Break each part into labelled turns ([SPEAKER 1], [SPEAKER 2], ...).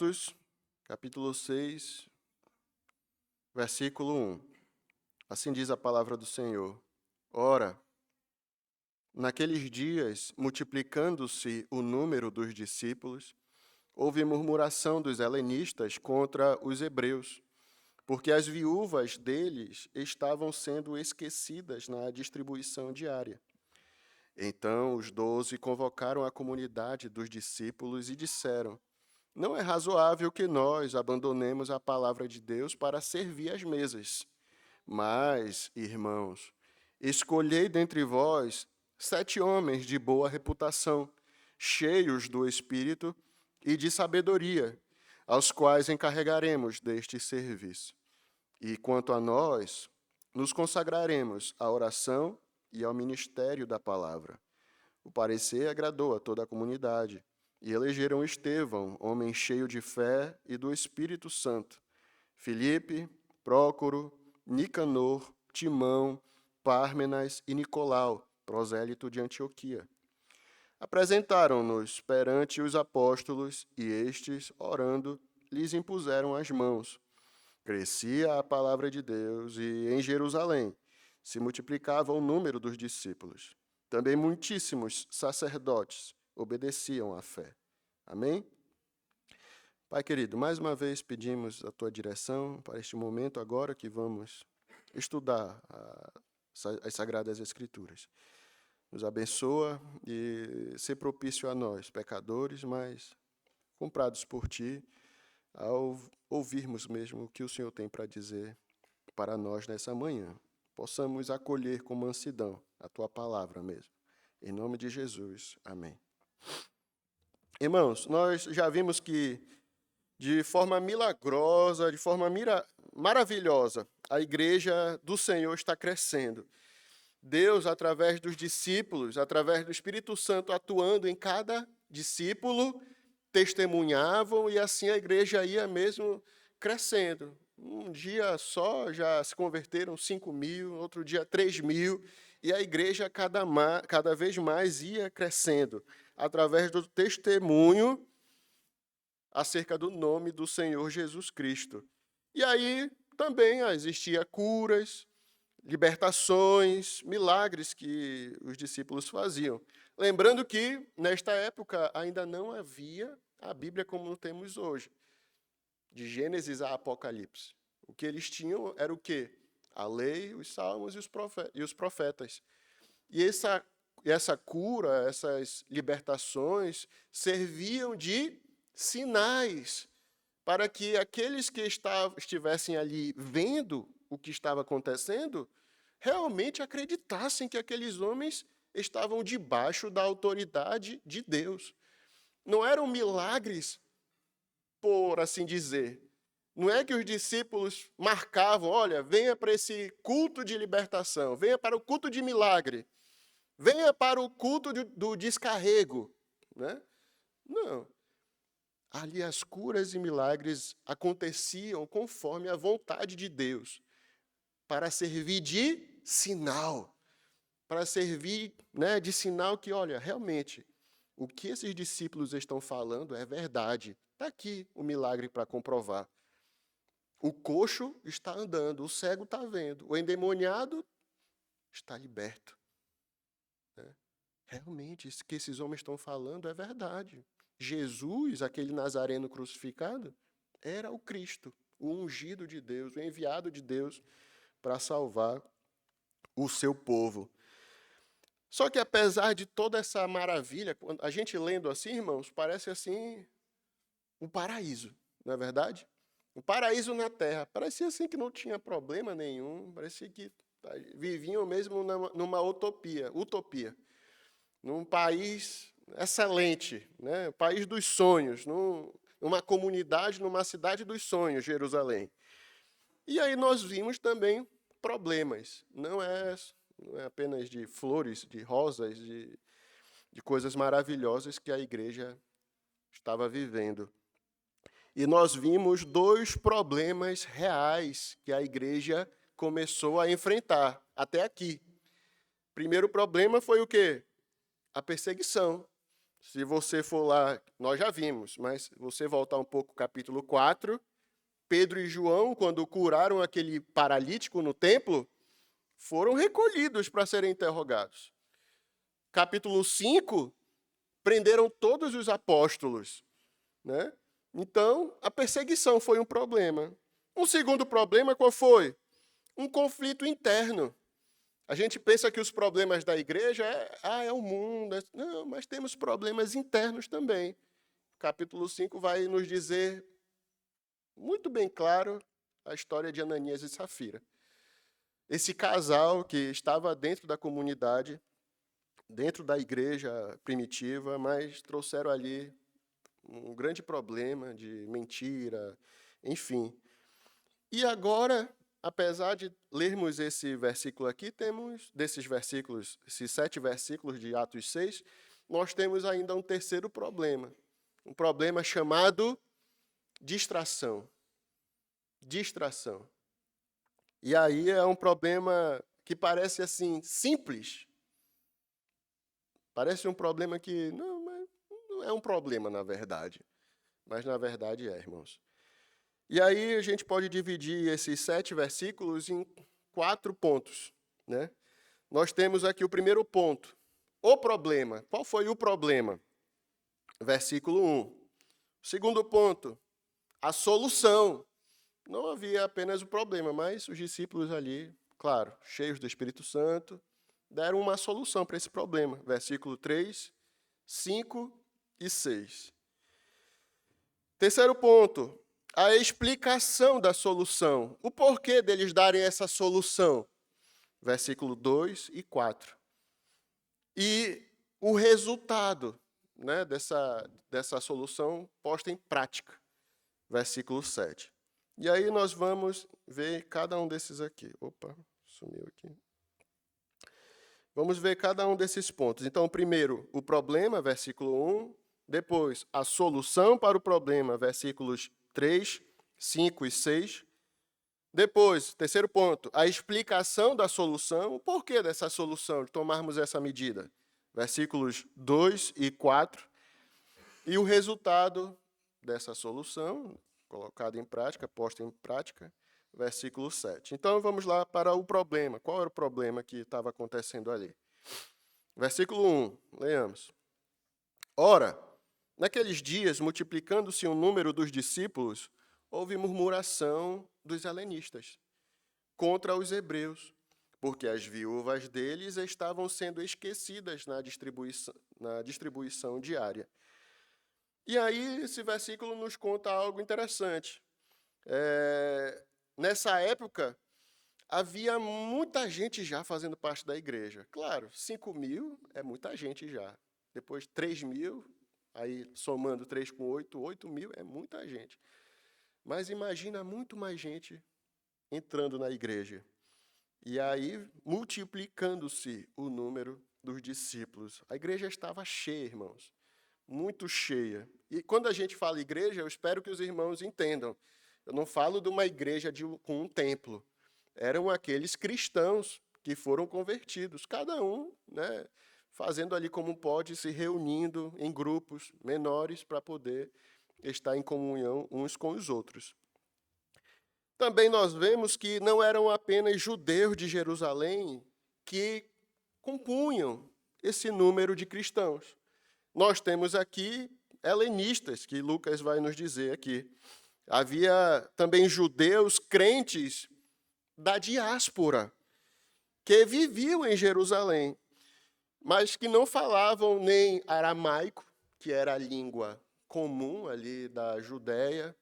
[SPEAKER 1] Atos, capítulo 6, versículo 1. Assim diz a palavra do Senhor. Ora, naqueles dias, multiplicando-se o número dos discípulos, houve murmuração dos helenistas contra os hebreus, porque as viúvas deles estavam sendo esquecidas na distribuição diária. Então os 12 convocaram a comunidade dos discípulos e disseram: Não é razoável que nós abandonemos a palavra de Deus para servir às mesas. Mas, irmãos, escolhei dentre vós 7 homens de boa reputação, cheios do Espírito e de sabedoria, aos quais encarregaremos deste serviço. E quanto a nós, nos consagraremos à oração e ao ministério da palavra. O parecer agradou a toda a comunidade, e elegeram Estevão, homem cheio de fé e do Espírito Santo, Filipe, Prócoro, Nicanor, Timão, Pármenas e Nicolau, prosélito de Antioquia. Apresentaram-nos perante os apóstolos, e estes, orando, lhes impuseram as mãos. Crescia a palavra de Deus, e em Jerusalém se multiplicava o número dos discípulos. Também muitíssimos sacerdotes obedeciam à fé. Amém? Pai querido, mais uma vez pedimos a tua direção para este momento agora que vamos estudar as Sagradas Escrituras. Nos abençoa e ser propício a nós, pecadores, mas comprados por ti, ao ouvirmos mesmo o que o Senhor tem para dizer para nós nessa manhã. Possamos acolher com mansidão a tua palavra mesmo. Em nome de Jesus. Amém. Irmãos, nós já vimos que, de forma milagrosa, de forma maravilhosa, a igreja do Senhor está crescendo. Deus, através dos discípulos, através do Espírito Santo atuando em cada discípulo, testemunhavam e assim a igreja ia mesmo crescendo. Um dia só já se converteram 5.000, outro dia 3.000, e a igreja cada vez mais ia crescendo, através do testemunho acerca do nome do Senhor Jesus Cristo. E aí também existia curas, libertações, milagres que os discípulos faziam. Lembrando que, nesta época, ainda não havia a Bíblia como temos hoje, de Gênesis a Apocalipse. O que eles tinham era o quê? A lei, os salmos e os profetas. E essa cura, essas libertações, serviam de sinais para que aqueles que estivessem ali vendo o que estava acontecendo, realmente acreditassem que aqueles homens estavam debaixo da autoridade de Deus. Não eram milagres, por assim dizer. Não é que os discípulos marcavam, olha, venha para esse culto de libertação, venha para o culto de milagre, venha para o culto do descarrego. Né? Não. Ali as curas e milagres aconteciam conforme a vontade de Deus, para servir de sinal, para servir de sinal que, olha, realmente, o que esses discípulos estão falando é verdade. Está aqui o milagre para comprovar. O coxo está andando, o cego está vendo, o endemoniado está liberto. Realmente, isso que esses homens estão falando é verdade. Jesus, aquele nazareno crucificado, era o Cristo, o ungido de Deus, o enviado de Deus para salvar o seu povo. Só que apesar de toda essa maravilha, a gente lendo assim, irmãos, parece assim um paraíso, não é verdade? Um paraíso na terra. Parecia assim que não tinha problema nenhum, parecia que viviam mesmo numa utopia, num país excelente, né? País dos sonhos, numa comunidade, numa cidade dos sonhos, Jerusalém. E aí nós vimos também problemas. Não é apenas de flores, de rosas, de coisas maravilhosas que a igreja estava vivendo. E nós vimos 2 problemas reais que a igreja começou a enfrentar até aqui. Primeiro problema foi o quê? A perseguição. Se você for lá, nós já vimos, mas se você voltar um pouco, capítulo 4, Pedro e João, quando curaram aquele paralítico no templo, foram recolhidos para serem interrogados. Capítulo 5, prenderam todos os apóstolos, né? Então, a perseguição foi um problema. Um segundo problema qual foi? Um conflito interno. A gente pensa que os problemas da igreja é o mundo. Não, mas temos problemas internos também. Capítulo 5 vai nos dizer muito bem claro a história de Ananias e Safira. Esse casal que estava dentro da comunidade, dentro da igreja primitiva, mas trouxeram ali um grande problema de mentira, enfim. E agora, apesar de lermos esse versículo aqui, temos, desses versículos, esses 7 versículos de Atos 6, nós temos ainda um terceiro problema. Um problema chamado distração. Distração. E aí é um problema que parece assim, simples. Parece um problema que mas não é um problema, na verdade. Mas, na verdade, é, irmãos. E aí a gente pode dividir esses 7 versículos em 4 pontos, né? Nós temos aqui o primeiro ponto, o problema. Qual foi o problema? Versículo 1. O segundo ponto, a solução. Não havia apenas o problema, mas os discípulos ali, claro, cheios do Espírito Santo, deram uma solução para esse problema. Versículo 3, 5 e 6. Terceiro ponto, a explicação da solução. O porquê deles darem essa solução. Versículo 2 e 4. E o resultado, né, dessa solução posta em prática. Versículo 7. E aí nós vamos ver cada um desses aqui. Opa, sumiu aqui. Vamos ver cada um desses pontos. Então, primeiro, o problema, versículo 1. Depois, a solução para o problema, versículos 3, 5 e 6. Depois, terceiro ponto, a explicação da solução, o porquê dessa solução, de tomarmos essa medida. Versículos 2 e 4. E o resultado dessa solução, colocado em prática, posto em prática, versículo 7. Então, vamos lá para o problema. Qual era o problema que estava acontecendo ali? Versículo 1, leamos. Ora, naqueles dias, multiplicando-se o número dos discípulos, houve murmuração dos helenistas contra os hebreus, porque as viúvas deles estavam sendo esquecidas na distribuição diária. E aí, esse versículo nos conta algo interessante. Nessa época, havia muita gente já fazendo parte da igreja. Claro, 5.000 é muita gente já. Depois 3.000, aí somando 3 com 8, 8.000 é muita gente. Mas imagina muito mais gente entrando na igreja. E aí, multiplicando-se o número dos discípulos. A igreja estava cheia, irmãos. Muito cheia. E quando a gente fala igreja, eu espero que os irmãos entendam. Eu não falo de uma igreja com um templo. Eram aqueles cristãos que foram convertidos, cada um, né, fazendo ali como pode, se reunindo em grupos menores para poder estar em comunhão uns com os outros. Também nós vemos que não eram apenas judeus de Jerusalém que compunham esse número de cristãos. Nós temos aqui helenistas, que Lucas vai nos dizer aqui. Havia também judeus crentes da diáspora, que viviam em Jerusalém, mas que não falavam nem aramaico, que era a língua comum ali da Judéia,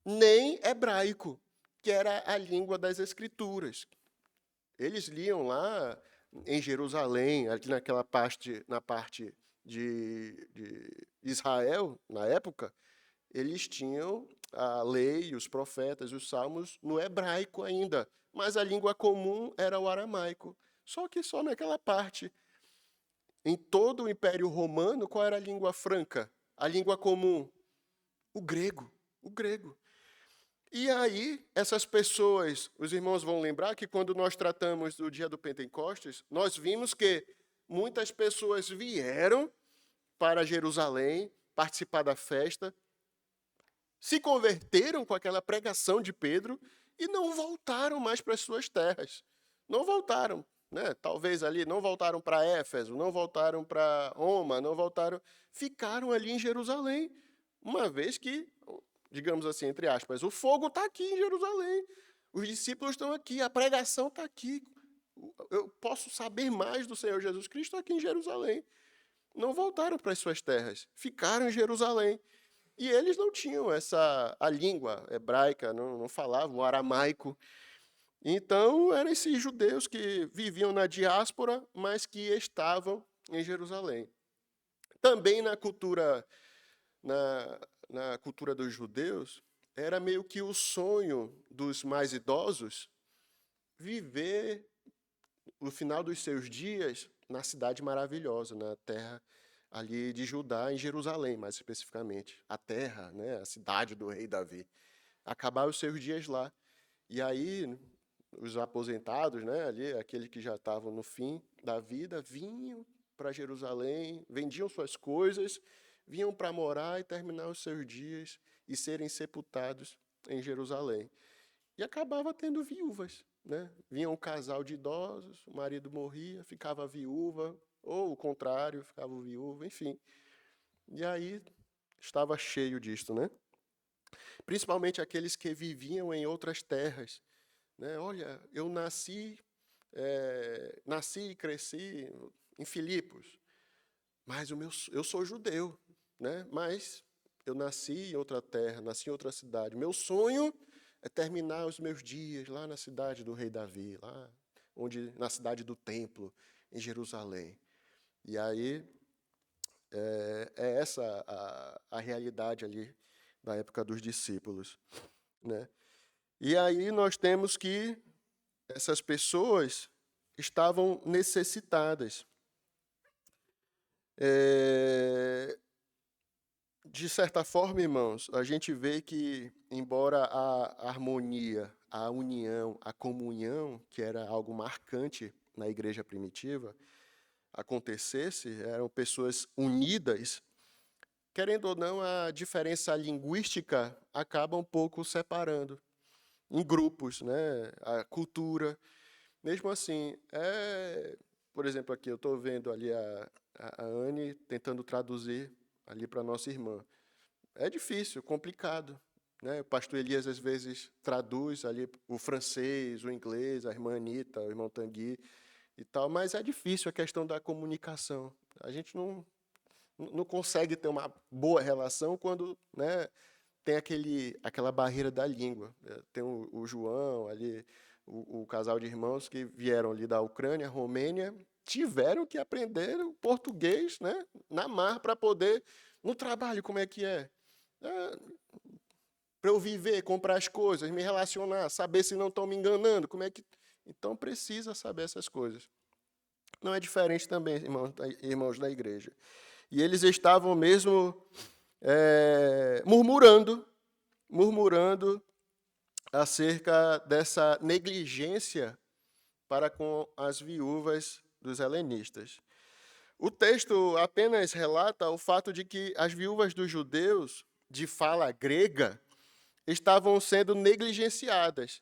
[SPEAKER 1] nem hebraico, que era a língua das Escrituras. Eles liam lá em Jerusalém, ali na parte de Israel, na época, eles tinham a lei, os profetas, os salmos no hebraico ainda, mas a língua comum era o aramaico. Só que só naquela parte. Em todo o Império Romano, qual era a língua franca? A língua comum? O grego. O grego. E aí, essas pessoas, os irmãos vão lembrar que quando nós tratamos do dia do Pentecostes, nós vimos que muitas pessoas vieram para Jerusalém, participar da festa, se converteram com aquela pregação de Pedro e não voltaram mais para as suas terras. Não voltaram, né? Talvez ali não voltaram para Éfeso, não voltaram para Roma, não voltaram, ficaram ali em Jerusalém, uma vez que, digamos assim, entre aspas, o fogo está aqui em Jerusalém, os discípulos estão aqui, a pregação está aqui, eu posso saber mais do Senhor Jesus Cristo aqui em Jerusalém. Não voltaram para as suas terras, ficaram em Jerusalém. E eles não tinham a língua hebraica, não falavam o aramaico. Então, eram esses judeus que viviam na diáspora, mas que estavam em Jerusalém. Também na cultura dos judeus, era meio que o sonho dos mais idosos viver o final dos seus dias na cidade maravilhosa, na terra ali de Judá, em Jerusalém, mais especificamente. A terra, né, a cidade do rei Davi. Acabar os seus dias lá. E aí, os aposentados, né, ali, aqueles que já estavam no fim da vida, vinham para Jerusalém, vendiam suas coisas, vinham para morar e terminar os seus dias e serem sepultados em Jerusalém. E acabava tendo viúvas, né? Vinha um casal de idosos, o marido morria, ficava viúva, ou o contrário, ficava viúva, enfim. E aí estava cheio disto, né? Principalmente aqueles que viviam em outras terras, né? Olha, eu nasci e cresci em Filipos, mas eu sou judeu, né? Mas eu nasci em outra terra, nasci em outra cidade. Meu sonho é terminar os meus dias lá na cidade do rei Davi, lá na cidade do templo, em Jerusalém. E aí é essa a realidade ali da época dos discípulos, né? E aí nós temos que essas pessoas estavam necessitadas. De certa forma, irmãos, a gente vê que, embora a harmonia, a união, a comunhão, que era algo marcante na igreja primitiva, acontecesse, eram pessoas unidas, querendo ou não, a diferença linguística acaba um pouco separando em grupos, né? A cultura. Mesmo assim, por exemplo, aqui eu estou vendo ali a Anne tentando traduzir ali para nossa irmã. É difícil, complicado, né? O pastor Elias às vezes traduz ali o francês, o inglês, a irmã Anitta, o irmão Tanguy e tal, mas é difícil a questão da comunicação. A gente não consegue ter uma boa relação quando, né, tem aquela barreira da língua. Tem o João ali, o casal de irmãos que vieram ali da Ucrânia, Romênia, tiveram que aprender o português, né, na marra para poder, no trabalho, como é que é? Para eu viver, comprar as coisas, me relacionar, saber se não estão me enganando, como é que... Então, precisa saber essas coisas. Não é diferente também, irmãos da igreja. E eles estavam mesmo murmurando acerca dessa negligência para com as viúvas dos helenistas. O texto apenas relata o fato de que as viúvas dos judeus de fala grega estavam sendo negligenciadas,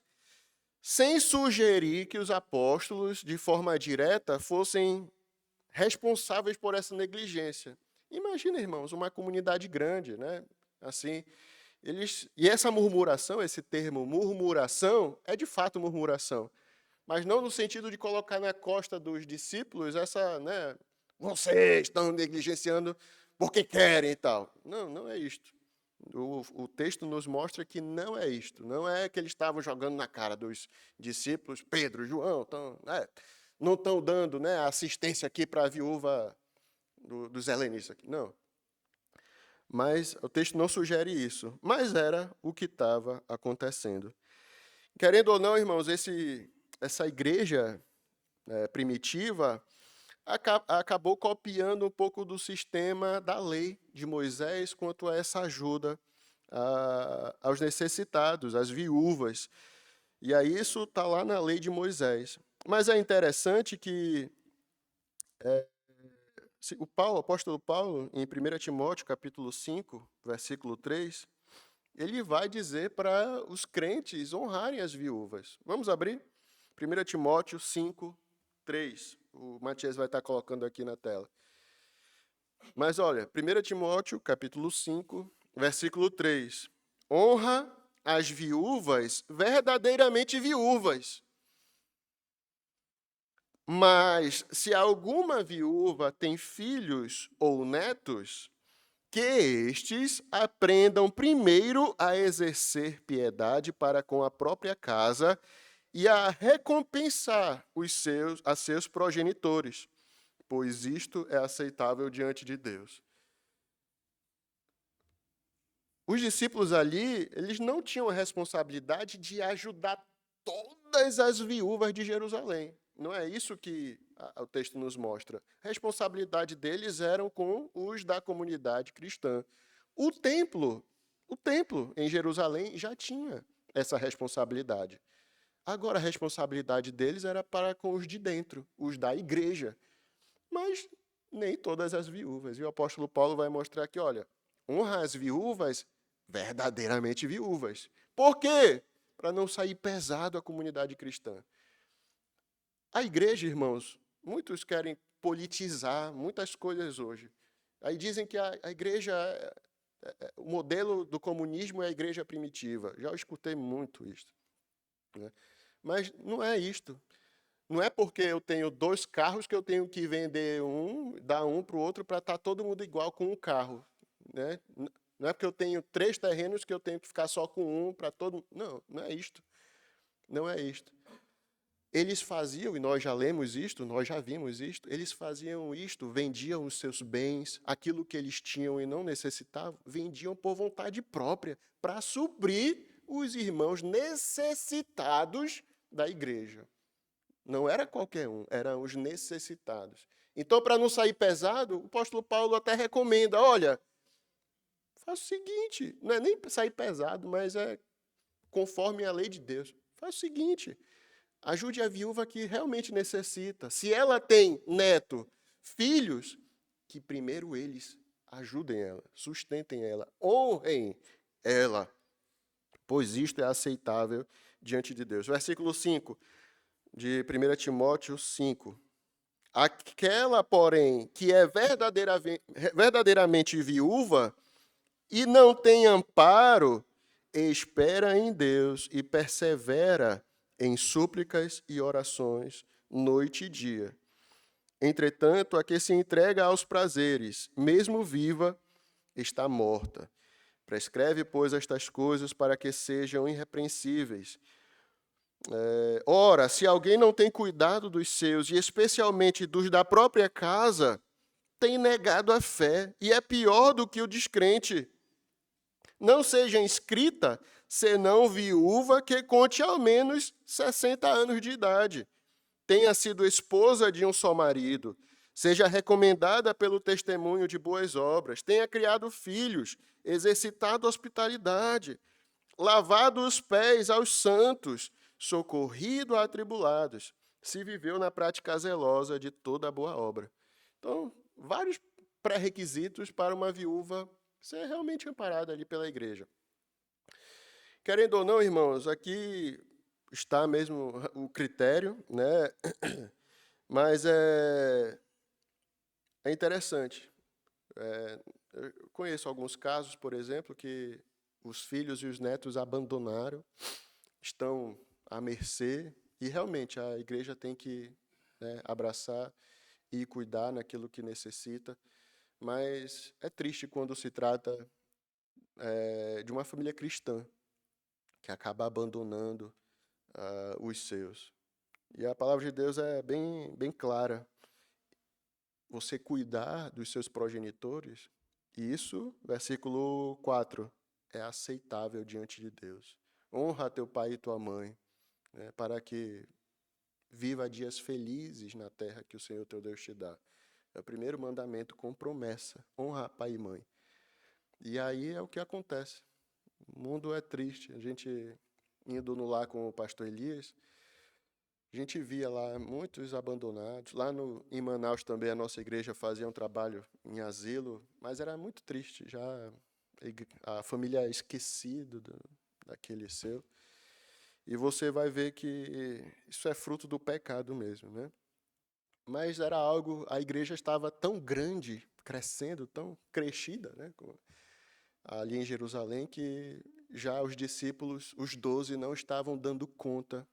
[SPEAKER 1] sem sugerir que os apóstolos, de forma direta, fossem responsáveis por essa negligência. Imagina, irmãos, uma comunidade grande, né? Assim, e essa murmuração, esse termo murmuração, é de fato murmuração, mas não no sentido de colocar na costa dos discípulos né, vocês estão negligenciando porque querem e tal. Não, não é isto. O texto nos mostra que não é isto. Não é que eles estavam jogando na cara dos discípulos, Pedro, João, não estão dando, né, assistência aqui para a viúva dos helenistas. Não. Mas o texto não sugere isso. Mas era o que estava acontecendo. Querendo ou não, irmãos, essa igreja primitiva acabou copiando um pouco do sistema da lei de Moisés quanto a essa ajuda aos necessitados, às viúvas. E aí isso está lá na lei de Moisés. Mas é interessante que, O apóstolo Paulo, em 1 Timóteo, capítulo 5, versículo 3, ele vai dizer para os crentes honrarem as viúvas. Vamos abrir? 1 Timóteo 5, 3. O Matias vai estar colocando aqui na tela. Mas olha, 1 Timóteo, capítulo 5, versículo 3. Honra as viúvas verdadeiramente viúvas. Mas se alguma viúva tem filhos ou netos, que estes aprendam primeiro a exercer piedade para com a própria casa e a recompensar a seus progenitores, pois isto é aceitável diante de Deus. Os discípulos ali, eles não tinham a responsabilidade de ajudar todas as viúvas de Jerusalém. Não é isso que o texto nos mostra. A responsabilidade deles eram com os da comunidade cristã. O templo em Jerusalém já tinha essa responsabilidade. Agora, a responsabilidade deles era para com os de dentro, os da igreja. Mas nem todas as viúvas. E o apóstolo Paulo vai mostrar que, olha, honra as viúvas verdadeiramente viúvas. Por quê? Para não sair pesado a comunidade cristã. A igreja, irmãos, muitos querem politizar muitas coisas hoje. Aí dizem que a igreja, o modelo do comunismo é a igreja primitiva. Já escutei muito isso. Né? Mas não é isto. Não é porque eu tenho 2 carros que eu tenho que vender dar um para o outro para estar todo mundo igual com um carro. Né? Não é porque eu tenho 3 terrenos que eu tenho que ficar só com um para todo mundo. Não, não é isto. Não é isto. Eles faziam, e nós já lemos isto, nós já vimos isto, eles faziam isto, vendiam os seus bens, aquilo que eles tinham e não necessitavam, vendiam por vontade própria, para suprir os irmãos necessitados da igreja. Não era qualquer um, eram os necessitados. Então, para não sair pesado, o apóstolo Paulo até recomenda, olha, faz o seguinte, não é nem sair pesado, mas é conforme a lei de Deus. Faz o seguinte, ajude a viúva que realmente necessita. Se ela tem neto, filhos, que primeiro eles ajudem ela, sustentem ela, honrem ela, pois isto é aceitável diante de Deus. Versículo 5 de 1 Timóteo 5. Aquela, porém, que é verdadeiramente viúva e não tem amparo, espera em Deus e persevera em súplicas e orações, noite e dia. Entretanto, a que se entrega aos prazeres, mesmo viva, está morta. Prescreve, pois, estas coisas para que sejam irrepreensíveis. Ora, se alguém não tem cuidado dos seus, e especialmente dos da própria casa, tem negado a fé, e é pior do que o descrente. Não seja inscrita, senão viúva que conte ao menos 60 anos de idade, tenha sido esposa de um só marido, seja recomendada pelo testemunho de boas obras, tenha criado filhos, exercitado hospitalidade, lavado os pés aos santos, socorrido a atribulados, se viveu na prática zelosa de toda a boa obra. Então, vários pré-requisitos para uma viúva ser realmente amparada ali pela igreja. Querendo ou não, irmãos, aqui está mesmo o critério, né? Mas é interessante. Eu conheço alguns casos, por exemplo, que os filhos e os netos abandonaram, estão à mercê, e realmente a igreja tem que, né, abraçar e cuidar naquilo que necessita. Mas é triste quando se trata de uma família cristã que acaba abandonando os seus. E a palavra de Deus é bem clara. Você cuidar dos seus progenitores, e isso, versículo 4, é aceitável diante de Deus. Honra teu pai e tua mãe, né, para que viva dias felizes na terra que o Senhor teu Deus te dá. É o primeiro mandamento com promessa, honra pai e mãe. E aí é o que acontece. O mundo é triste. A gente, indo no lar com o pastor Elias, A gente via lá muitos abandonados. Lá em Manaus também a nossa igreja fazia um trabalho em asilo, mas era muito triste, já a família esquecida daquele seu. E você vai ver que isso é fruto do pecado mesmo, né? Mas era algo, a igreja estava tão grande, crescendo, tão crescida, né, ali em Jerusalém, que já os discípulos, os 12, não estavam dando conta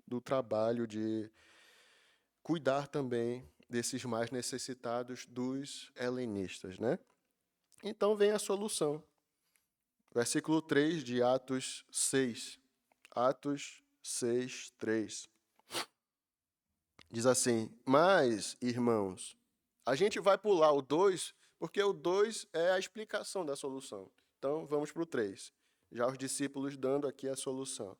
[SPEAKER 1] do trabalho de cuidar também desses mais necessitados dos helenistas, né? Então vem a solução. Versículo 3 de Atos 6. Atos 6, 3. Diz assim: Mas, irmãos, a gente vai pular o 2, porque o 2 é a explicação da solução. Então, vamos para o 3. Já os discípulos dando aqui a solução.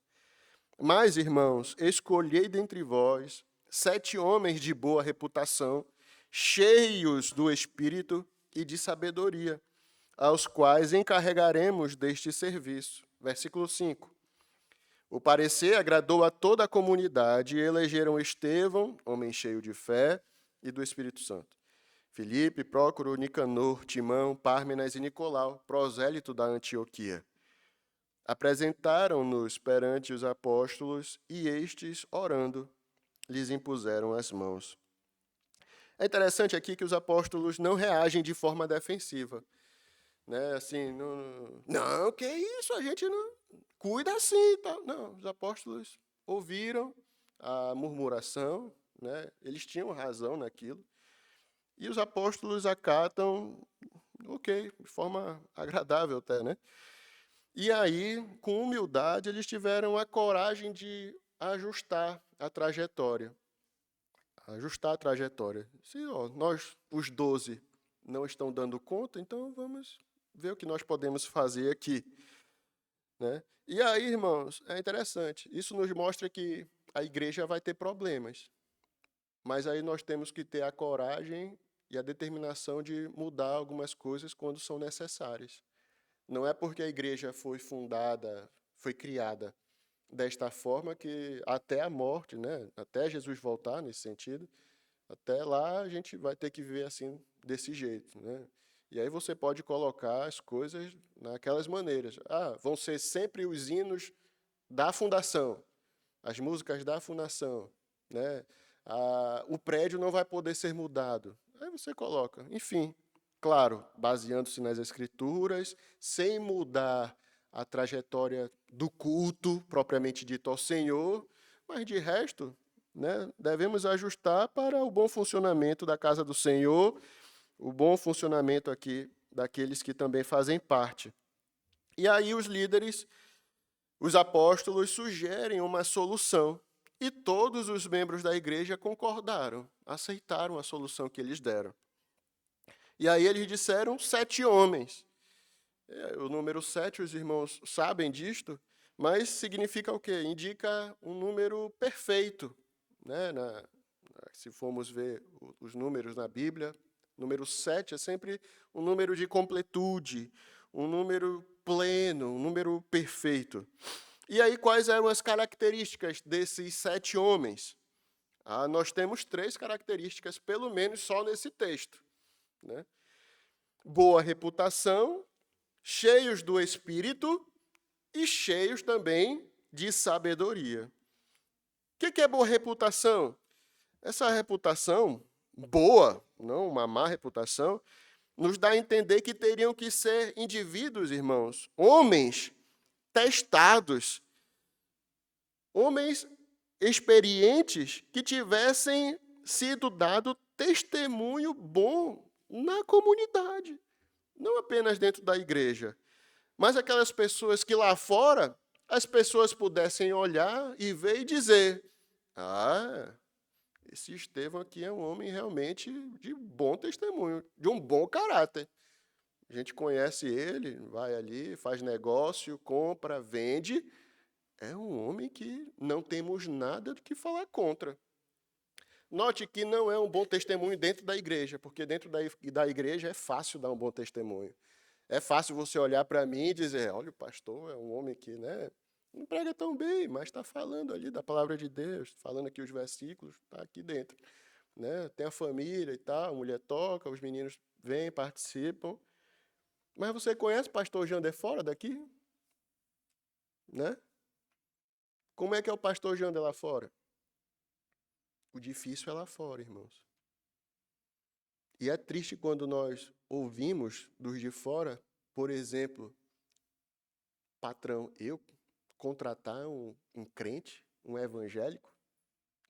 [SPEAKER 1] Mas, irmãos, escolhei dentre vós 7 homens de boa reputação, cheios do Espírito e de sabedoria, aos quais encarregaremos deste serviço. Versículo 5. O parecer agradou a toda a comunidade e elegeram Estevão, homem cheio de fé e do Espírito Santo. Filipe, Prócoro, Nicanor, Timão, Pármenas e Nicolau, prosélito da Antioquia. Apresentaram-nos perante os apóstolos e estes, orando, lhes impuseram as mãos. É interessante aqui que os apóstolos não reagem de forma defensiva. Né? Assim, não, que isso, a gente não cuida assim. Tá? Não, os apóstolos ouviram a murmuração, né? Eles tinham razão naquilo, e os apóstolos acatam, ok, de forma agradável até, né? E aí, com humildade, eles tiveram a coragem de ajustar a trajetória. Ajustar a trajetória. Se nós, os 12, não estão dando conta, então vamos ver o que nós podemos fazer aqui. Né? E aí, irmãos, é interessante. Isso nos mostra que a igreja vai ter problemas. Mas aí nós temos que ter a coragem e a determinação de mudar algumas coisas quando são necessárias. Não é porque a igreja foi fundada, foi criada desta forma que até a morte, né, até Jesus voltar nesse sentido, até lá a gente vai ter que viver assim, desse jeito, né? E aí você pode colocar as coisas naquelas maneiras. Vão ser sempre os hinos da fundação, as músicas da fundação, né? O prédio não vai poder ser mudado. Aí você coloca, enfim, claro, baseando-se nas escrituras, sem mudar a trajetória do culto propriamente dito ao Senhor, mas de resto, né, devemos ajustar para o bom funcionamento da casa do Senhor, o bom funcionamento aqui daqueles que também fazem parte. E aí os líderes, os apóstolos, sugerem uma solução, e todos os membros da igreja concordaram, aceitaram a solução que eles deram. E aí eles disseram 7 homens. O número 7, os irmãos sabem disto, mas significa o quê? Indica um número perfeito. Né? Se formos ver os números na Bíblia, o número 7 é sempre um número de completude, um número pleno, um número perfeito. E aí, quais eram as características desses 7 homens? Nós temos 3 características, pelo menos só nesse texto. Né? Boa reputação, cheios do Espírito e cheios também de sabedoria. O que é boa reputação? Essa reputação, boa, não uma má reputação, nos dá a entender que teriam que ser indivíduos, irmãos, homens testados, homens experientes que tivessem sido dado testemunho bom na comunidade, não apenas dentro da igreja, mas aquelas pessoas que lá fora as pessoas pudessem olhar e ver e dizer: esse Estevão aqui é um homem realmente de bom testemunho, de um bom caráter. A gente conhece ele, vai ali, faz negócio, compra, vende. É um homem que não temos nada do que falar contra. Note que não é um bom testemunho dentro da igreja, porque dentro da igreja é fácil dar um bom testemunho. É fácil você olhar para mim e dizer: olha, o pastor é um homem que, né, Não prega tão bem, mas está falando ali da palavra de Deus, falando aqui os versículos, está aqui dentro. Né? Tem a família e tal, a mulher toca, os meninos vêm, participam. Mas você conhece o pastor Jander fora daqui? Né? Como é que é o pastor Jander lá fora? O difícil é lá fora, irmãos. E é triste quando nós ouvimos dos de fora, por exemplo, patrão, eu contratar um crente, um evangélico,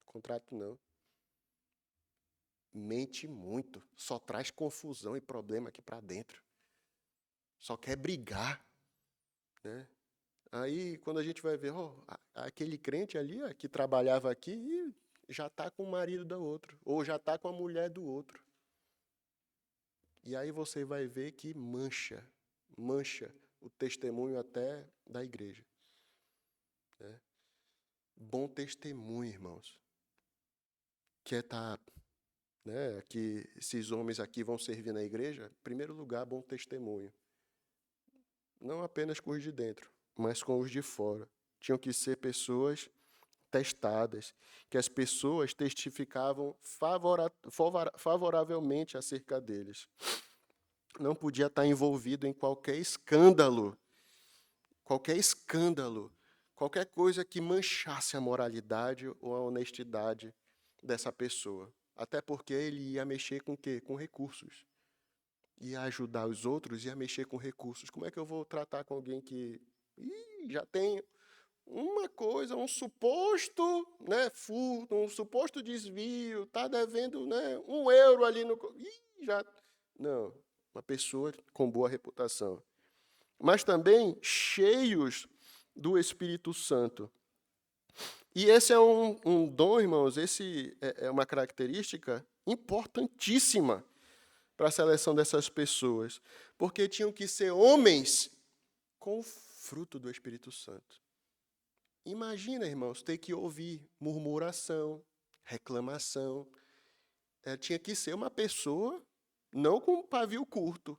[SPEAKER 1] contrato não. Mente muito, só traz confusão e problema aqui para dentro. Só quer brigar, né? Aí, quando a gente vai ver, aquele crente ali, ó, que trabalhava aqui, já está com o marido da outra, ou já está com a mulher do outro. E aí você vai ver que mancha o testemunho até da igreja. Né? Bom testemunho, irmãos. Quer estar, né, que esses homens aqui vão servir na igreja? Em primeiro lugar, bom testemunho. Não apenas com os de dentro, mas com os de fora. Tinham que ser pessoas testadas, que as pessoas testificavam favoravelmente acerca deles. Não podia estar envolvido em qualquer escândalo, qualquer coisa que manchasse a moralidade ou a honestidade dessa pessoa. Até porque ele ia mexer com o quê? Com recursos. Ia ajudar os outros, ia mexer com recursos. Como é que eu vou tratar com alguém que já tem uma coisa, um suposto, né, furto, um suposto desvio, está devendo, né, €1 ali no... já... Não, uma pessoa com boa reputação. Mas também cheios do Espírito Santo. E esse é um dom, irmãos, esse é uma característica importantíssima para a seleção dessas pessoas, porque tinham que ser homens com o fruto do Espírito Santo. Imagina, irmãos, ter que ouvir murmuração, reclamação. Tinha que ser uma pessoa, não com um pavio curto,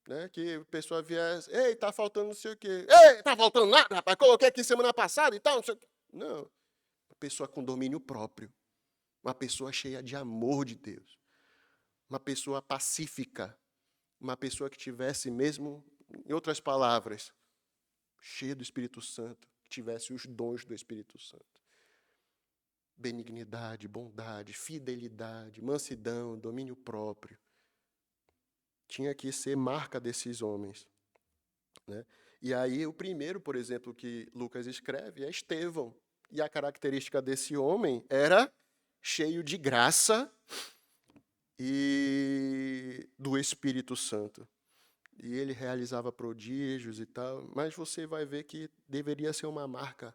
[SPEAKER 1] né? Que a pessoa viesse, ei, está faltando não sei o quê. Ei, está faltando nada, rapaz, coloquei aqui semana passada e tal, não sei o quê. Não, uma pessoa com domínio próprio, uma pessoa cheia de amor de Deus, uma pessoa pacífica, uma pessoa que tivesse mesmo, em outras palavras, cheia do Espírito Santo, que tivesse os dons do Espírito Santo. Benignidade, bondade, fidelidade, mansidão, domínio próprio. Tinha que ser marca desses homens. Né? E aí, o primeiro, por exemplo, que Lucas escreve é Estevão. E a característica desse homem era cheio de graça e do Espírito Santo. E ele realizava prodígios e tal, mas você vai ver que deveria ser uma marca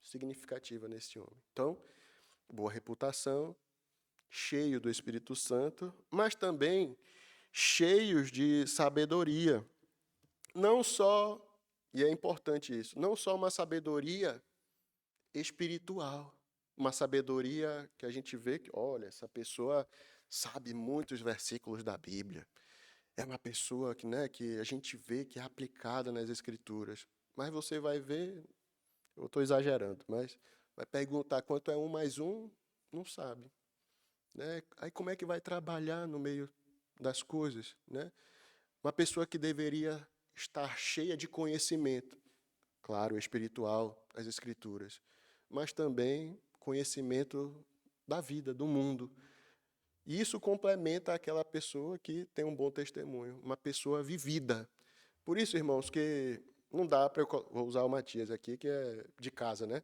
[SPEAKER 1] significativa nesse homem. Então, boa reputação, cheio do Espírito Santo, mas também cheios de sabedoria. Não só, e é importante isso, não só uma sabedoria espiritual, uma sabedoria que a gente vê que, olha, essa pessoa sabe muitos versículos da Bíblia. É uma pessoa que, né, que a gente vê que é aplicada nas Escrituras. Mas você vai ver, eu estou exagerando, mas vai perguntar quanto é 1 mais 1, não sabe. Né? Aí como é que vai trabalhar no meio das coisas? Né? Uma pessoa que deveria estar cheia de conhecimento, claro, espiritual, as Escrituras, mas também conhecimento da vida, do mundo. E isso complementa aquela pessoa que tem um bom testemunho, uma pessoa vivida. Por isso, irmãos, que não dá para eu... Vou usar o Matias aqui, que é de casa, né?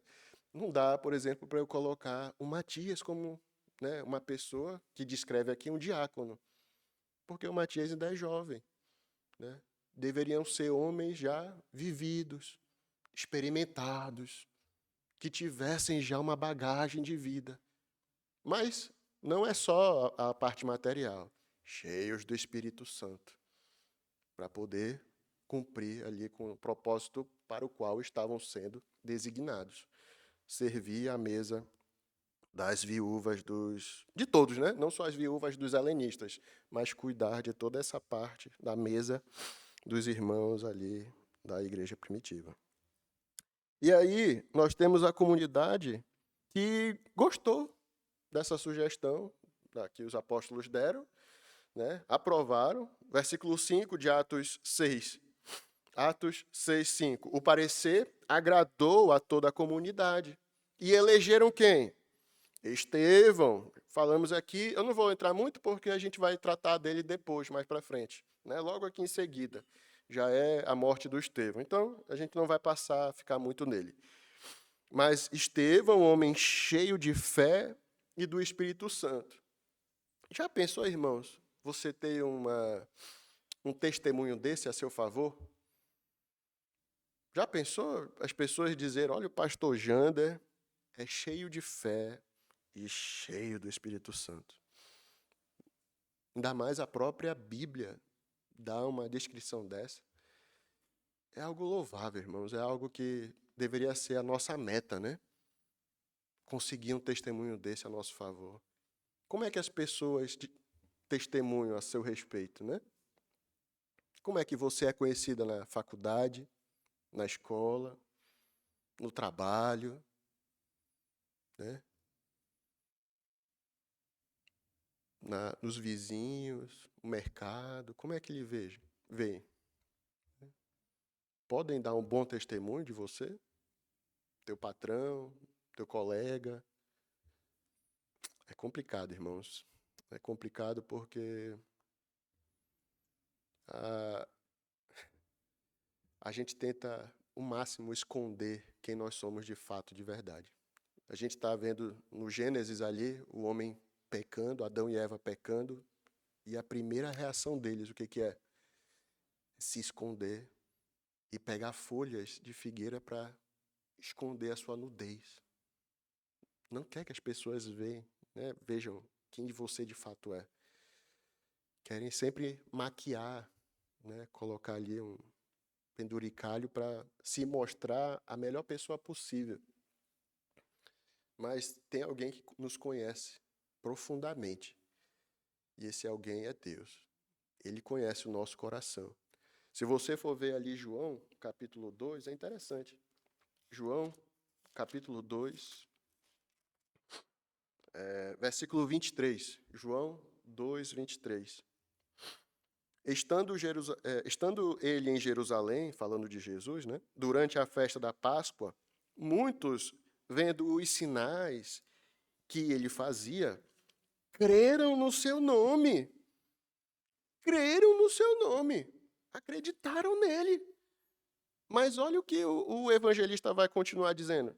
[SPEAKER 1] Não dá, por exemplo, para eu colocar o Matias como, né, uma pessoa que descreve aqui um diácono, porque o Matias ainda é jovem. Né? Deveriam ser homens já vividos, experimentados, que tivessem já uma bagagem de vida. Mas não é só a parte material, cheios do Espírito Santo, para poder cumprir ali com o propósito para o qual estavam sendo designados. Servir à mesa das viúvas de todos, né? Não só as viúvas dos helenistas, mas cuidar de toda essa parte da mesa dos irmãos ali da igreja primitiva. E aí nós temos a comunidade que gostou dessa sugestão que os apóstolos deram, né? Aprovaram. Versículo 5 de Atos 6. Atos 6, 5. O parecer agradou a toda a comunidade. E elegeram quem? Estevão. Falamos aqui, eu não vou entrar muito porque a gente vai tratar dele depois, mais para frente, né? Logo aqui em seguida. Já é a morte do Estevão. Então, a gente não vai passar a ficar muito nele. Mas Estevão, homem cheio de fé e do Espírito Santo. Já pensou, irmãos, você ter um testemunho desse a seu favor? Já pensou as pessoas dizerem, olha, o pastor Jander é cheio de fé e cheio do Espírito Santo. Ainda mais a própria Bíblia dá uma descrição dessa. É algo louvável, irmãos, é algo que deveria ser a nossa meta, né? Conseguir um testemunho desse a nosso favor. Como é que as pessoas testemunham a seu respeito, né? Como é que você é conhecida na faculdade, na escola, no trabalho, né? Nos vizinhos, no mercado, como é que ele vê? Podem dar um bom testemunho de você? Teu patrão, teu colega? É complicado, irmãos. É complicado porque a, a gente tenta o máximo esconder quem nós somos de fato, de verdade. A gente está vendo no Gênesis ali o homem pecando, Adão e Eva pecando, e a primeira reação deles, o que é? Se esconder e pegar folhas de figueira para esconder a sua nudez. Não quer que as pessoas vejam quem você de fato é. Querem sempre maquiar, né, colocar ali um penduricalho para se mostrar a melhor pessoa possível. Mas tem alguém que nos conhece profundamente. E esse alguém é Deus. Ele conhece o nosso coração. Se você for ver ali João, capítulo 2, é interessante. João, capítulo 2, versículo 23. João 2, 23. Estando ele em Jerusalém, falando de Jesus, né, durante a festa da Páscoa, muitos, vendo os sinais que ele fazia, creram no seu nome. Creram no seu nome. Acreditaram nele. Mas olha o que o evangelista vai continuar dizendo.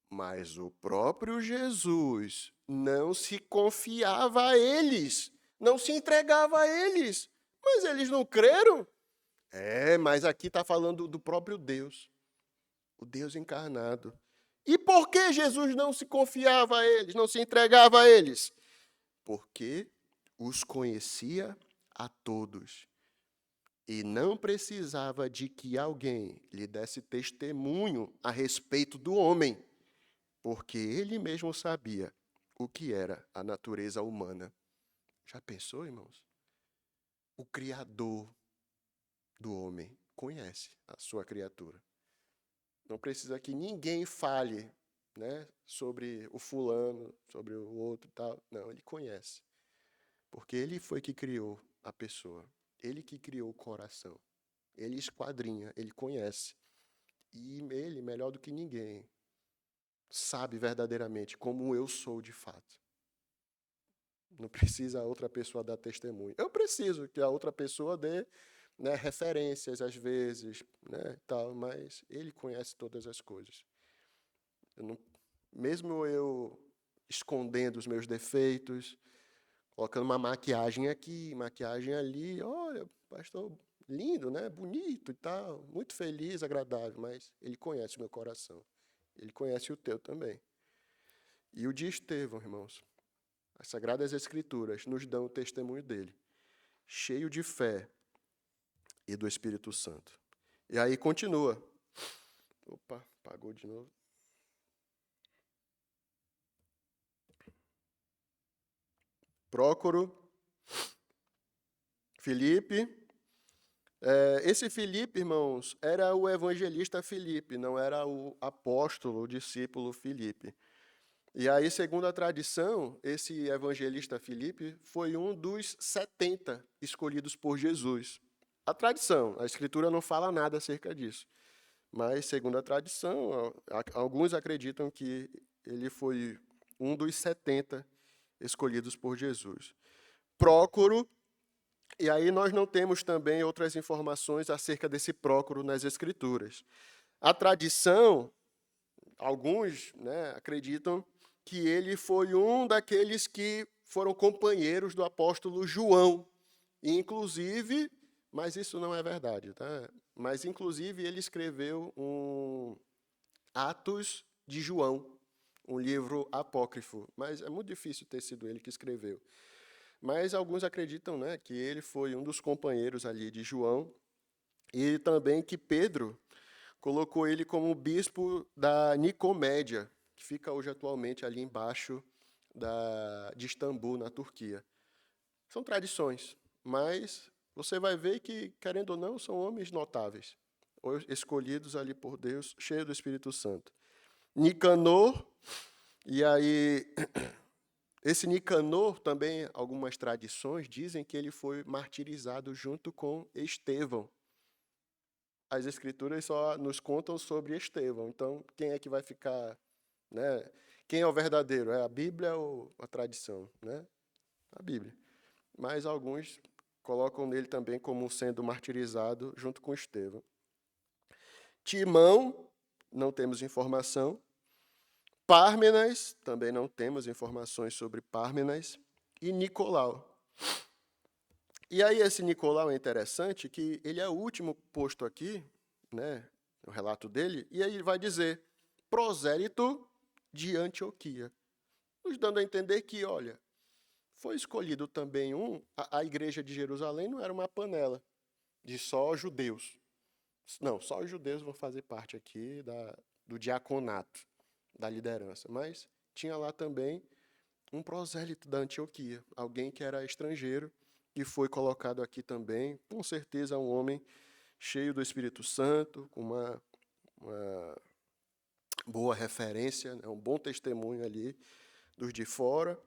[SPEAKER 1] Mas o próprio Jesus não se confiava a eles, não se entregava a eles. Mas eles não creram? Mas aqui está falando do próprio Deus, o Deus encarnado. E por que Jesus não se confiava a eles, não se entregava a eles? Porque os conhecia a todos e não precisava de que alguém lhe desse testemunho a respeito do homem, porque ele mesmo sabia o que era a natureza humana. Já pensou, irmãos? O Criador do homem conhece a sua criatura. Não precisa que ninguém fale, né, sobre o fulano, sobre o outro e tal. Não, ele conhece. Porque ele foi que criou a pessoa. Ele que criou o coração. Ele esquadrinha, ele conhece. E ele, melhor do que ninguém, sabe verdadeiramente como eu sou de fato. Não precisa a outra pessoa dar testemunho. Eu preciso que a outra pessoa dê, né, referências às vezes, né, tal, mas ele conhece todas as coisas. Mesmo eu escondendo os meus defeitos, colocando uma maquiagem aqui, maquiagem ali, olha, pastor lindo, né, bonito e tal, muito feliz, agradável, mas ele conhece o meu coração. Ele conhece o teu também. E o de Estevão, irmãos, as Sagradas Escrituras nos dão o testemunho dele, cheio de fé e do Espírito Santo. E aí continua. Opa, apagou de novo. Prócoro, Filipe, Esse Filipe, irmãos, era o evangelista Filipe, não era o apóstolo, o discípulo Filipe. E aí, segundo a tradição, esse evangelista Filipe foi um dos 70 escolhidos por Jesus. A tradição, a Escritura não fala nada acerca disso. Mas, segundo a tradição, alguns acreditam que ele foi um dos 70 escolhidos por Jesus. Prócoro, e aí nós não temos também outras informações acerca desse Prócoro nas Escrituras. A tradição, alguns, né, acreditam que ele foi um daqueles que foram companheiros do apóstolo João. Inclusive, mas isso não é verdade, tá? Mas, inclusive, ele escreveu um Atos de João, um livro apócrifo. Mas é muito difícil ter sido ele que escreveu. Mas alguns acreditam, né, que ele foi um dos companheiros ali de João, e também que Pedro colocou ele como bispo da Nicomédia, que fica hoje atualmente ali embaixo de Istambul, na Turquia. São tradições, mas você vai ver que, querendo ou não, são homens notáveis, escolhidos ali por Deus, cheios do Espírito Santo. Nicanor, e aí, esse Nicanor também, algumas tradições dizem que ele foi martirizado junto com Estevão. As Escrituras só nos contam sobre Estevão, então quem é que vai ficar, né? Quem é o verdadeiro? É a Bíblia ou a tradição, né? A Bíblia. Mas alguns colocam nele também como sendo martirizado junto com Estevão. Timão, não temos informação. Pármenas, também não temos informações sobre Pármenas. E Nicolau. E aí esse Nicolau é interessante que ele é o último posto aqui, né, o relato dele, e aí ele vai dizer, prosélito de Antioquia, nos dando a entender que, olha, foi escolhido também a igreja de Jerusalém não era uma panela de só judeus. Não, só os judeus vão fazer parte aqui do diaconato, da liderança. Mas tinha lá também um prosélito da Antioquia, alguém que era estrangeiro e foi colocado aqui também, com certeza um homem cheio do Espírito Santo, com uma boa referência, né, um bom testemunho ali dos de fora,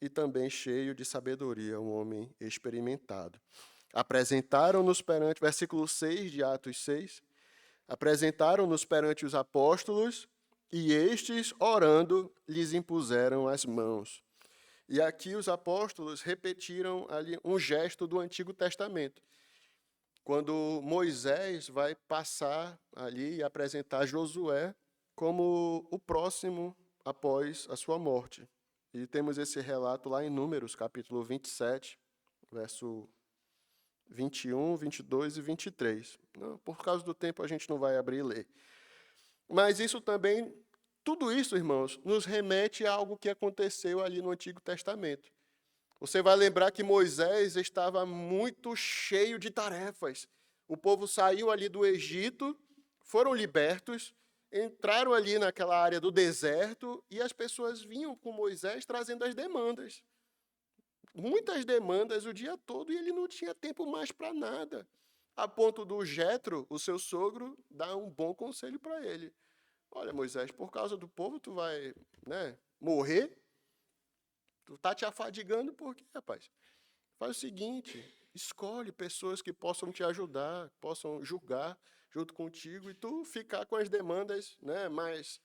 [SPEAKER 1] e também cheio de sabedoria, um homem experimentado. Apresentaram-nos perante, versículo 6 de Atos 6, apresentaram-nos perante os apóstolos, e estes, orando, lhes impuseram as mãos. E aqui os apóstolos repetiram ali um gesto do Antigo Testamento. Quando Moisés vai passar ali e apresentar Josué como o próximo após a sua morte. E temos esse relato lá em Números, capítulo 27, verso 21, 22 e 23. Não, por causa do tempo, a gente não vai abrir e ler. Mas isso também, tudo isso, irmãos, nos remete a algo que aconteceu ali no Antigo Testamento. Você vai lembrar que Moisés estava muito cheio de tarefas. O povo saiu ali do Egito, foram libertos, entraram ali naquela área do deserto e as pessoas vinham com Moisés trazendo as demandas. Muitas demandas o dia todo e ele não tinha tempo mais para nada. A ponto do Jetro, o seu sogro, dar um bom conselho para ele. Olha, Moisés, por causa do povo tu vai, né, morrer? Tu está te afadigando por quê, rapaz? Faz o seguinte, escolhe pessoas que possam te ajudar, possam julgar junto contigo e tu ficar com as demandas, né, mais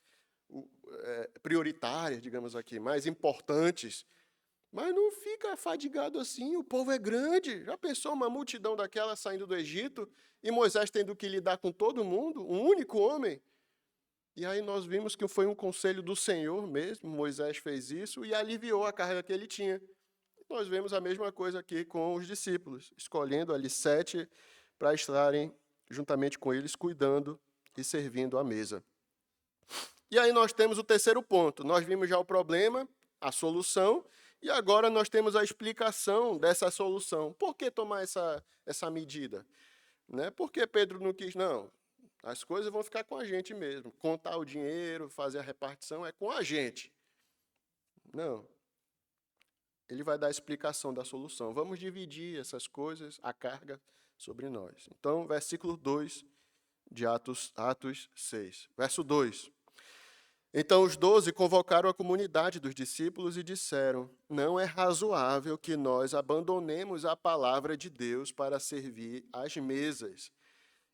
[SPEAKER 1] prioritárias, digamos aqui, mais importantes. Mas não fica afadigado assim, o povo é grande. Já pensou uma multidão daquela saindo do Egito e Moisés tendo que lidar com todo mundo, um único homem? E aí nós vimos que foi um conselho do Senhor mesmo, Moisés fez isso e aliviou a carga que ele tinha. Nós vemos a mesma coisa aqui com os discípulos, escolhendo ali 7 para estarem juntamente com eles, cuidando e servindo à mesa. E aí nós temos o terceiro ponto. Nós vimos já o problema, a solução, e agora nós temos a explicação dessa solução. Por que tomar essa medida? Né? Por que Pedro não quis? Não, as coisas vão ficar com a gente mesmo. Contar o dinheiro, fazer a repartição é com a gente. Não. Ele vai dar a explicação da solução. Vamos dividir essas coisas, a carga, sobre nós. Então, versículo 2 de Atos 6. Verso 2. Então os 12 convocaram a comunidade dos discípulos e disseram: não é razoável que nós abandonemos a palavra de Deus para servir às mesas.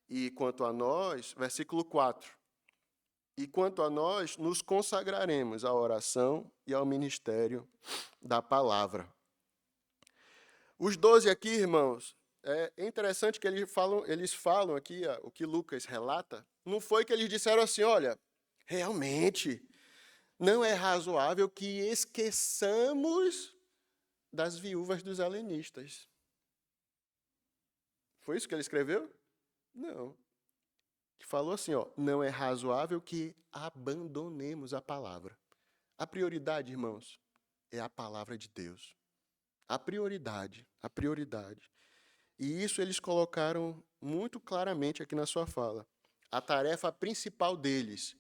[SPEAKER 1] E quanto a nós, versículo 4. E quanto a nós, nos consagraremos à oração e ao ministério da palavra. Os 12 aqui, irmãos, é interessante que eles falam aqui, o que Lucas relata, não foi que eles disseram assim, olha, realmente, não é razoável que esqueçamos das viúvas dos helenistas. Foi isso que ele escreveu? Não. Que falou assim, não é razoável que abandonemos a palavra. A prioridade, irmãos, é a palavra de Deus. A prioridade. E isso eles colocaram muito claramente aqui na sua fala. A tarefa principal deles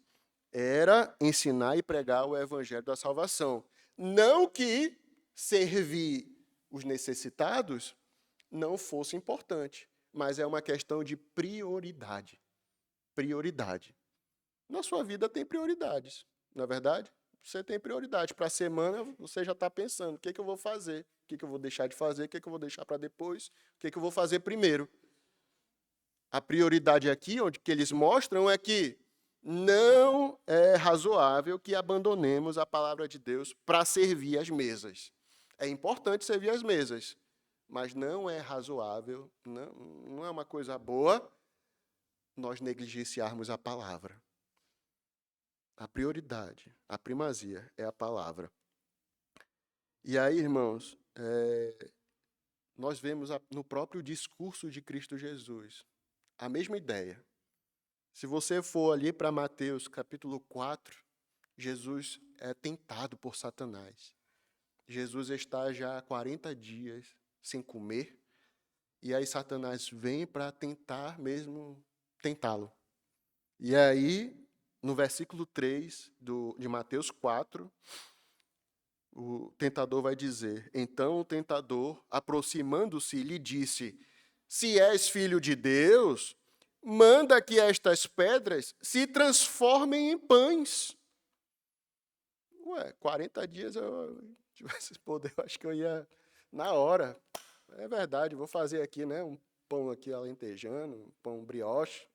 [SPEAKER 1] era ensinar e pregar o evangelho da salvação. Não que servir os necessitados não fosse importante, mas é uma questão de prioridade. Prioridade. Na sua vida tem prioridades, não é verdade? Você tem prioridade. Para a semana, você já está pensando, o que eu vou fazer? O que eu vou deixar de fazer? O que eu vou deixar para depois? O que eu vou fazer primeiro? A prioridade aqui, onde que eles mostram, é que não é razoável que abandonemos a palavra de Deus para servir as mesas. É importante servir as mesas, mas não é razoável, não é uma coisa boa nós negligenciarmos a palavra. A prioridade, a primazia é a palavra. E aí, irmãos, nós vemos no próprio discurso de Cristo Jesus a mesma ideia. Se você for ali para Mateus capítulo 4, Jesus é tentado por Satanás. Jesus está já há 40 dias sem comer, e aí Satanás vem para tentar mesmo tentá-lo. E aí, no versículo 3 de Mateus 4, o tentador vai dizer: então o tentador, aproximando-se, lhe disse: se és filho de Deus, manda que estas pedras se transformem em pães. 40 dias eu tivesse esse poder, eu acho que eu ia na hora. É verdade, vou fazer aqui, né, um pão aqui alentejano, um pão brioche.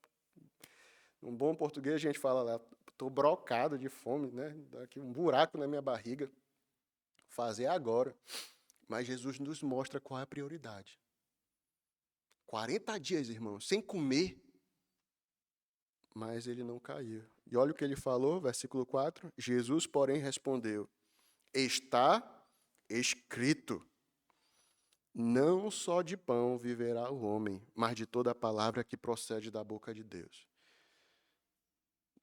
[SPEAKER 1] Um bom português a gente fala lá, estou brocado de fome, né, dá aqui um buraco na minha barriga. Fazer agora. Mas Jesus nos mostra qual é a prioridade. 40 dias, irmãos, sem comer, mas ele não caiu. E olha o que ele falou, versículo 4. Jesus, porém, respondeu: está escrito, não só de pão viverá o homem, mas de toda a palavra que procede da boca de Deus.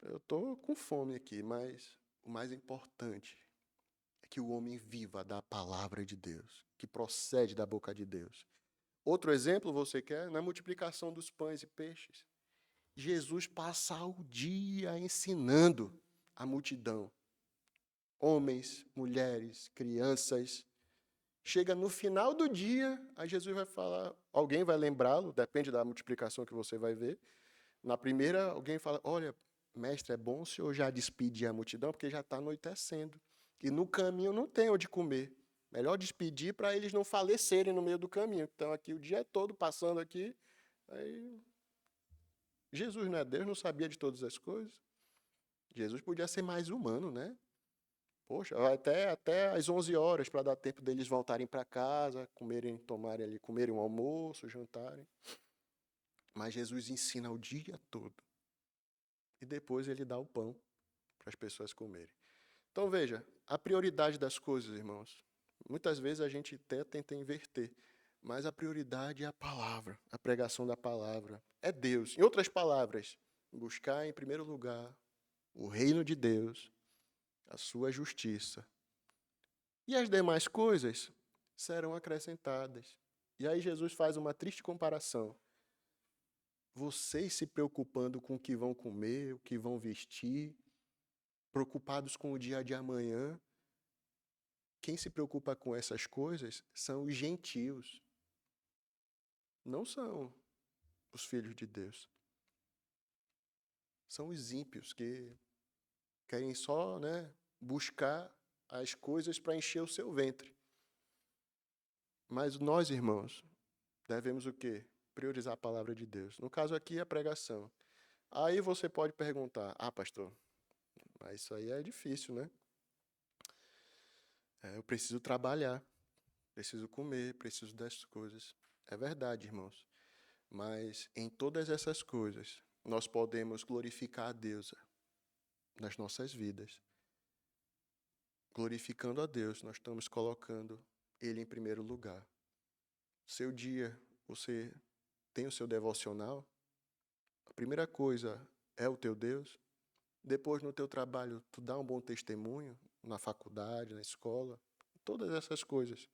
[SPEAKER 1] Eu estou com fome aqui, mas o mais importante é que o homem viva da palavra de Deus, que procede da boca de Deus. Outro exemplo, você quer? Na multiplicação dos pães e peixes. Jesus passa o dia ensinando a multidão. Homens, mulheres, crianças. Chega no final do dia, aí Jesus vai falar, alguém vai lembrá-lo, depende da multiplicação que você vai ver. Na primeira, alguém fala, olha, mestre, é bom o senhor já despedir a multidão, porque já está anoitecendo. E no caminho não tem onde comer. Melhor despedir para eles não falecerem no meio do caminho. Então, aqui o dia todo passando aqui. Aí, Jesus não é Deus, não sabia de todas as coisas. Jesus podia ser mais humano, né? Poxa, até às 11 horas para dar tempo deles voltarem para casa, comerem um almoço, jantarem. Mas Jesus ensina o dia todo. E depois ele dá o pão para as pessoas comerem. Então, veja, a prioridade das coisas, irmãos. Muitas vezes a gente até tenta inverter, mas a prioridade é a palavra, a pregação da palavra. É Deus. Em outras palavras, buscar em primeiro lugar o reino de Deus, a sua justiça. E as demais coisas serão acrescentadas. E aí Jesus faz uma triste comparação. Vocês se preocupando com o que vão comer, o que vão vestir, preocupados com o dia de amanhã. Quem se preocupa com essas coisas são os gentios. Não são os filhos de Deus. São os ímpios que querem só, buscar as coisas para encher o seu ventre. Mas nós, irmãos, devemos o quê? Priorizar a palavra de Deus. No caso aqui, a pregação. Aí você pode perguntar, pastor, mas isso aí é difícil, né? Eu preciso trabalhar, preciso comer, preciso dessas coisas. É verdade, irmãos. Mas em todas essas coisas, nós podemos glorificar a Deus nas nossas vidas. Glorificando a Deus, nós estamos colocando Ele em primeiro lugar. Seu dia, você tem o seu devocional? A primeira coisa é o teu Deus. Depois, no teu trabalho, tu dá um bom testemunho, na faculdade, na escola, todas essas coisas.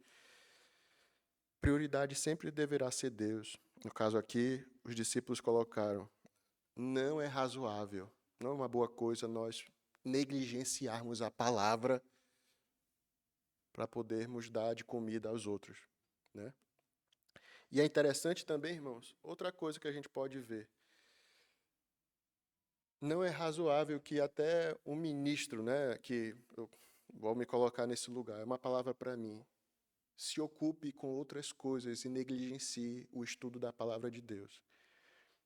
[SPEAKER 1] Prioridade sempre deverá ser Deus. No caso aqui, os discípulos colocaram, não é razoável, não é uma boa coisa nós negligenciarmos a palavra para podermos dar de comida aos outros, né? E é interessante também, irmãos, outra coisa que a gente pode ver. Não é razoável que até um ministro, que eu vou me colocar nesse lugar, é uma palavra para mim, se ocupe com outras coisas e negligencie o estudo da palavra de Deus.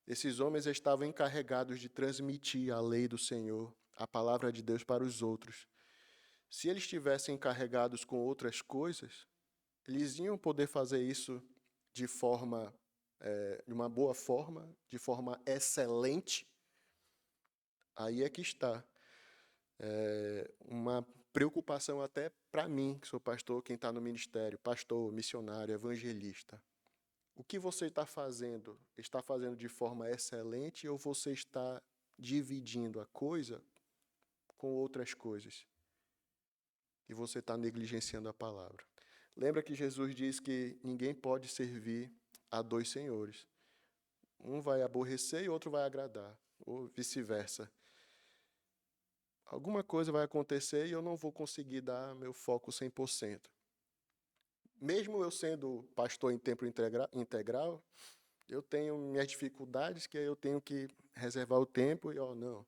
[SPEAKER 1] Esses homens estavam encarregados de transmitir a lei do Senhor, a palavra de Deus para os outros. Se eles estivessem encarregados com outras coisas, eles iam poder fazer isso de uma boa forma, de forma excelente. Aí é que está uma preocupação até para mim, que sou pastor, quem está no ministério, pastor, missionário, evangelista. O que você está fazendo? Está fazendo de forma excelente ou você está dividindo a coisa com outras coisas? E você está negligenciando a palavra. Lembra que Jesus diz que ninguém pode servir a dois senhores. Um vai aborrecer e outro vai agradar, ou vice-versa. Alguma coisa vai acontecer e eu não vou conseguir dar meu foco 100%. Mesmo eu sendo pastor em tempo integral, eu tenho minhas dificuldades, que eu tenho que reservar o tempo e, não.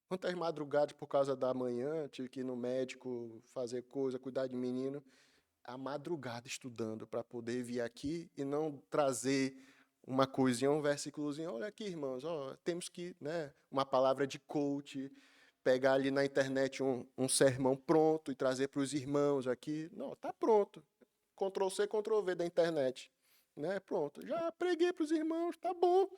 [SPEAKER 1] Quantas madrugadas por causa da manhã, tive que ir no médico, fazer coisa, cuidar de menino, a madrugada estudando para poder vir aqui e não trazer uma coisinha, um versículozinho. Olha aqui, irmãos, temos que, uma palavra de coach, pegar ali na internet um sermão pronto e trazer para os irmãos aqui. Não, está pronto. Ctrl+C, Ctrl+V da internet. Pronto, já preguei para os irmãos, tá bom.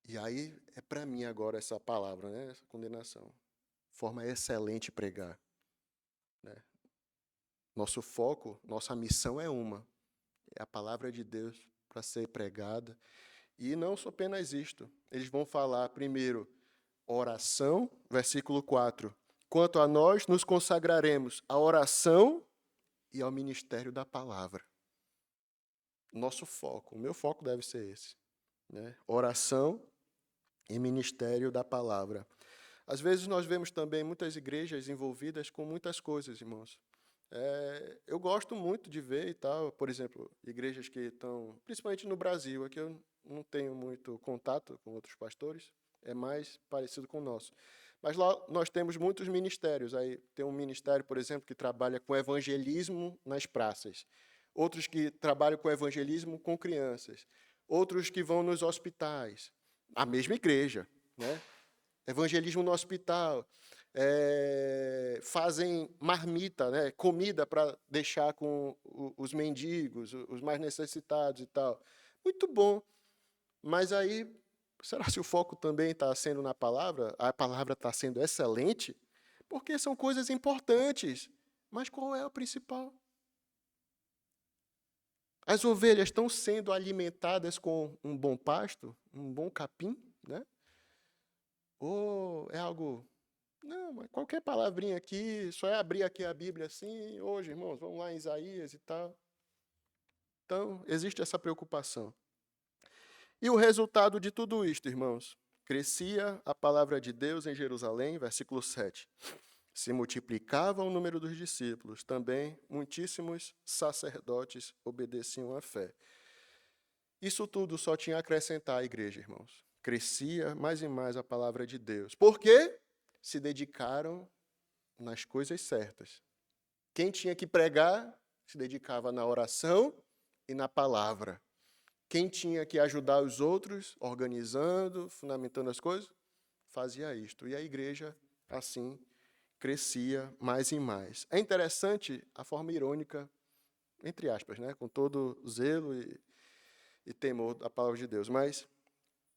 [SPEAKER 1] E aí é para mim agora essa palavra, essa condenação. Forma excelente pregar. Nosso foco, nossa missão é uma. É a palavra de Deus para ser pregada. E não só apenas isto. Eles vão falar primeiro oração, versículo 4. Quanto a nós, nos consagraremos à oração e ao ministério da palavra. Nosso foco, o meu foco deve ser esse. Oração e ministério da palavra. Às vezes nós vemos também muitas igrejas envolvidas com muitas coisas, irmãos. Eu gosto muito de ver e tal, por exemplo, igrejas que estão, principalmente no Brasil, aqui eu não tenho muito contato com outros pastores, é mais parecido com o nosso. Mas lá nós temos muitos ministérios. Aí tem um ministério, por exemplo, que trabalha com evangelismo nas praças. Outros que trabalham com evangelismo com crianças. Outros que vão nos hospitais. A mesma igreja, Evangelismo no hospital. Fazem marmita, comida para deixar com os mendigos, os mais necessitados e tal. Muito bom. Mas aí, será se o foco também está sendo na palavra? A palavra está sendo excelente? Porque são coisas importantes. Mas qual é o principal? As ovelhas estão sendo alimentadas com um bom pasto, um bom capim, Ou é algo... Não, mas qualquer palavrinha aqui, só é abrir aqui a Bíblia assim, hoje, irmãos, vamos lá em Isaías e tal. Então, existe essa preocupação. E o resultado de tudo isto, irmãos? Crescia a palavra de Deus em Jerusalém, versículo 7. Se multiplicava o número dos discípulos, também muitíssimos sacerdotes obedeciam à fé. Isso tudo só tinha a acrescentar à igreja, irmãos. Crescia mais e mais a palavra de Deus. Por quê? Se dedicaram nas coisas certas. Quem tinha que pregar se dedicava na oração e na palavra. Quem tinha que ajudar os outros, organizando, fundamentando as coisas, fazia isto. E a igreja, assim, crescia mais e mais. É interessante a forma irônica, entre aspas, né? Com todo zelo e temor da palavra de Deus. Mas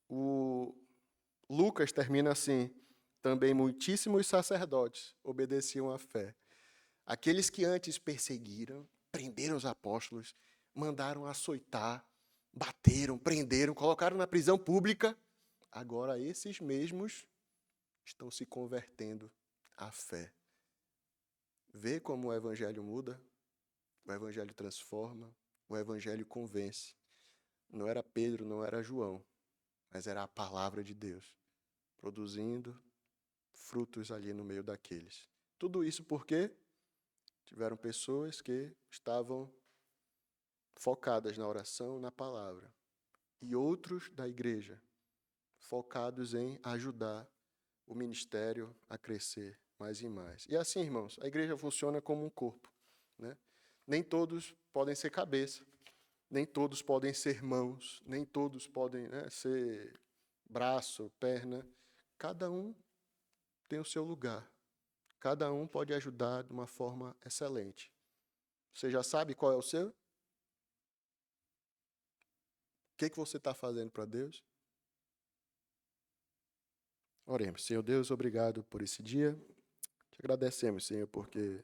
[SPEAKER 1] o Lucas termina assim: também muitíssimos sacerdotes obedeciam à fé. Aqueles que antes perseguiram, prenderam os apóstolos, mandaram açoitar, bateram, prenderam, colocaram na prisão pública. Agora esses mesmos estão se convertendo à fé. Vê como o evangelho muda, o evangelho transforma, o evangelho convence. Não era Pedro, não era João, mas era a palavra de Deus, produzindo frutos ali no meio daqueles. Tudo isso porque tiveram pessoas que estavam focadas na oração, na palavra, e outros da igreja focados em ajudar o ministério a crescer mais e mais. E assim, irmãos, a igreja funciona como um corpo, né? Nem todos podem ser cabeça, nem todos podem ser mãos, nem todos podem, né, ser braço, perna. Cada um tem o seu lugar. Cada um pode ajudar de uma forma excelente. Você já sabe qual é o seu? O que você está fazendo para Deus? Oremos. Senhor Deus, obrigado por esse dia. Te agradecemos, Senhor, porque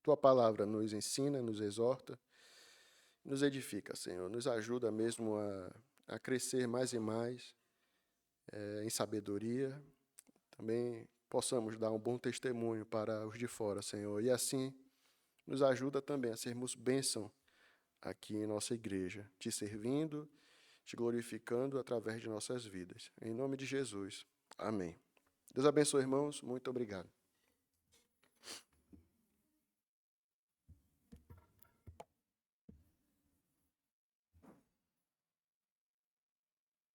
[SPEAKER 1] Tua palavra nos ensina, nos exorta, nos edifica, Senhor. Nos ajuda mesmo a crescer mais e mais em sabedoria. Também possamos dar um bom testemunho para os de fora, Senhor. E assim, nos ajuda também a sermos bênção aqui em nossa igreja, te servindo, te glorificando através de nossas vidas. Em nome de Jesus. Amém. Deus abençoe, irmãos. Muito obrigado.